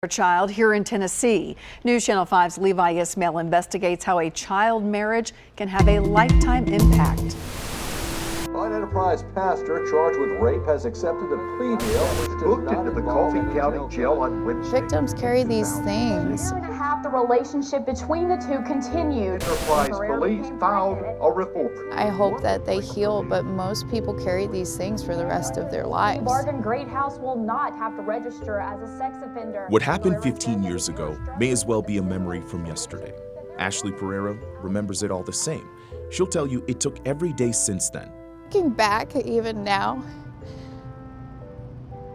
A child here in Tennessee. News Channel 5's Levi Ismail investigates how a child marriage can have a lifetime impact. An Enterprise pastor charged with rape has accepted a plea deal which booked into the Coffee County Jail on Wednesday. Victims carry these things. A year and a half, the relationship between the two continued. Enterprise police filed a report. I hope that they heal, but most people carry these things for the rest of their lives. Bargain Greathouse will not have to register as a sex offender. What happened 15 years ago may as well be a memory from yesterday. Ashley Pereira remembers it all the same. She'll tell you it took every day since then. Looking back, even now,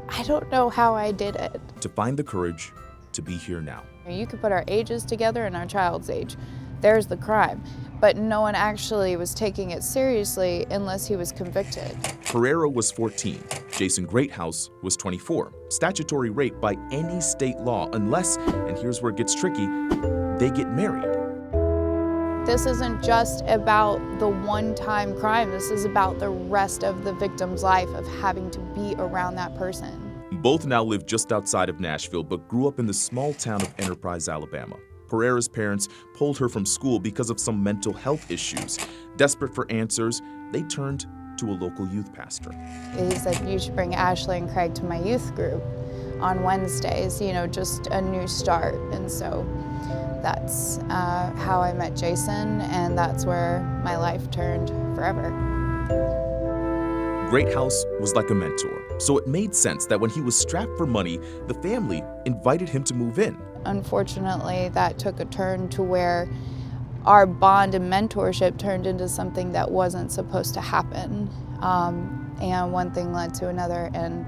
I don't know how I did it. To find the courage to be here now. You could put our ages together and our child's age. There's the crime. But no one actually was taking it seriously unless he was convicted. Pereira was 14. Jason Greathouse was 24. Statutory rape by any state law unless, and here's where it gets tricky, they get married. This isn't just about the one-time crime. This is about the rest of the victim's life of having to be around that person. Both now live just outside of Nashville, but grew up in the small town of Enterprise, Alabama. Pereira's parents pulled her from school because of some mental health issues. Desperate for answers, they turned to a local youth pastor. He said, you should bring Ashley and Craig to my youth group on Wednesdays, just a new start. And so that's how I met Jason, and that's where my life turned forever. Greathouse was like a mentor, so it made sense that when he was strapped for money, the family invited him to move in. Unfortunately, that took a turn to where our bond and mentorship turned into something that wasn't supposed to happen. And one thing led to another, and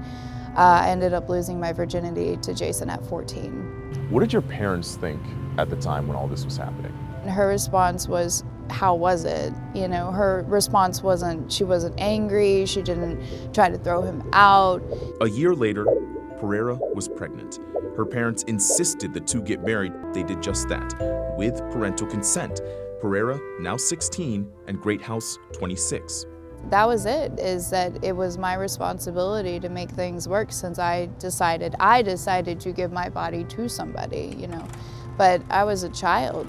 I ended up losing my virginity to Jason at 14. What did your parents think at the time when all this was happening? Her response was, how was it? Her response wasn't, she wasn't angry, she didn't try to throw him out. A year later, Pereira was pregnant. Her parents insisted the two get married. They did just that, with parental consent. Pereira, now 16, and Greathouse, 26. That was it, is that it was my responsibility to make things work since I decided to give my body to somebody, but I was a child.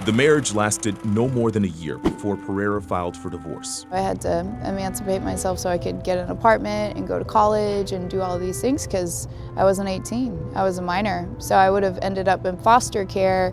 The marriage lasted no more than a year before Pereira filed for divorce. I had to emancipate myself so I could get an apartment and go to college and do all of these things because I wasn't 18, I was a minor. So I would have ended up in foster care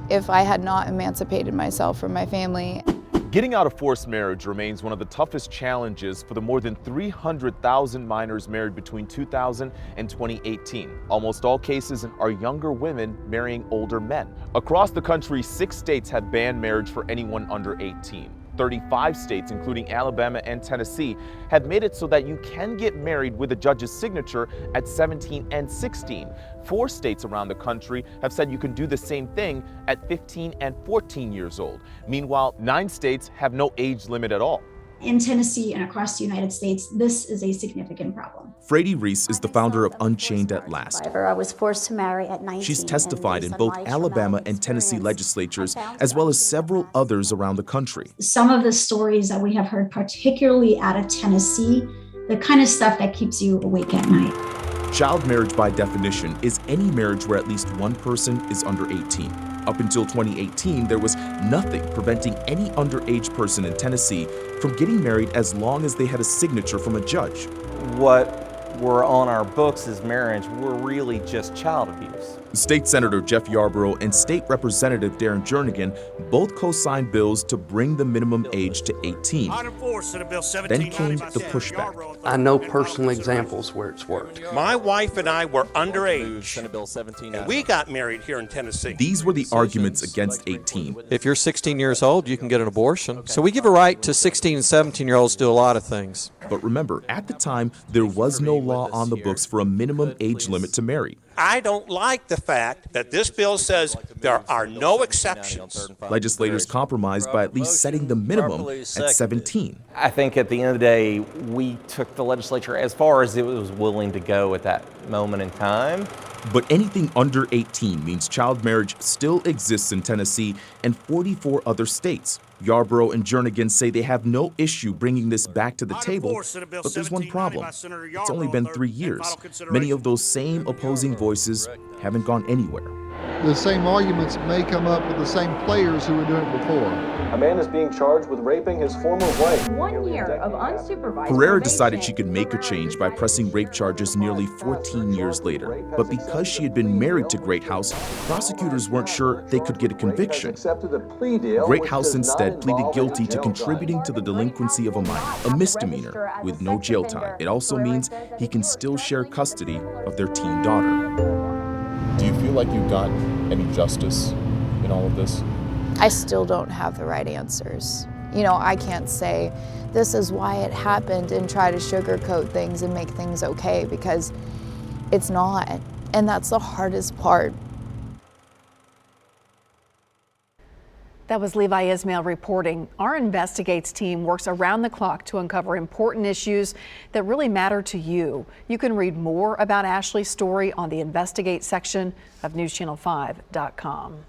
if I had not emancipated myself from my family. Getting out of forced marriage remains one of the toughest challenges for the more than 300,000 minors married between 2000 and 2018. Almost all cases are younger women marrying older men. Across the country, 6 states have banned marriage for anyone under 18. 35 states, including Alabama and Tennessee, have made it so that you can get married with a judge's signature at 17 and 16. 4 states around the country have said you can do the same thing at 15 and 14 years old. Meanwhile, 9 states have no age limit at all. In Tennessee and across the United States, this is a significant problem. Frady Reese is the founder of Unchained at Last. I was forced to marry at 19. She's testified in both Alabama and Tennessee legislatures, as well as several others around the country. Some of the stories that we have heard, particularly out of Tennessee, the kind of stuff that keeps you awake at night. Child marriage, by definition, is any marriage where at least one person is under 18. Up until 2018, there was nothing preventing any underage person in Tennessee from getting married as long as they had a signature from a judge. What were on our books as marriage were really just child abuse. State Senator Jeff Yarborough and State Representative Darren Jernigan both co-signed bills to bring the minimum age to 18. Then came the pushback. I know personal examples where it's worked. My wife and I were underage, and we got married here in Tennessee. These were the arguments against 18. If you're 16 years old, you can get an abortion. So we give a right to 16 and 17-year-olds to do a lot of things. But remember, at the time, there was no law on the books for a minimum age limit to marry. I don't like the fact that this bill says there are no exceptions. Legislators compromised by at least setting the minimum at 17. I think at the end of the day, we took the legislature as far as it was willing to go at that moment in time. But anything under 18 means child marriage still exists in Tennessee and 44 other states. Yarborough and Jernigan say they have no issue bringing this back to the table, but there's one problem. It's only been 3 years. Many of those same opposing voices haven't gone anywhere. The same arguments may come up with the same players who were doing it before. A man is being charged with raping his former wife. 1 year of unsupervised Pereira decided she could make a change by pressing rape charges nearly 14 years later. But because she had been married to Greathouse, prosecutors weren't sure they could get a conviction. Greathouse instead pleaded guilty to contributing to the delinquency of a minor, a misdemeanor with no jail time. It also means he can still share custody of their teen daughter. Do you feel like you got any justice in all of this? I still don't have the right answers. You know, I can't say this is why it happened and try to sugarcoat things and make things okay, because it's not. And that's the hardest part. That was Levi Ismail reporting. Our Investigates team works around the clock to uncover important issues that really matter to you. You can read more about Ashley's story on the Investigate section of NewsChannel5.com.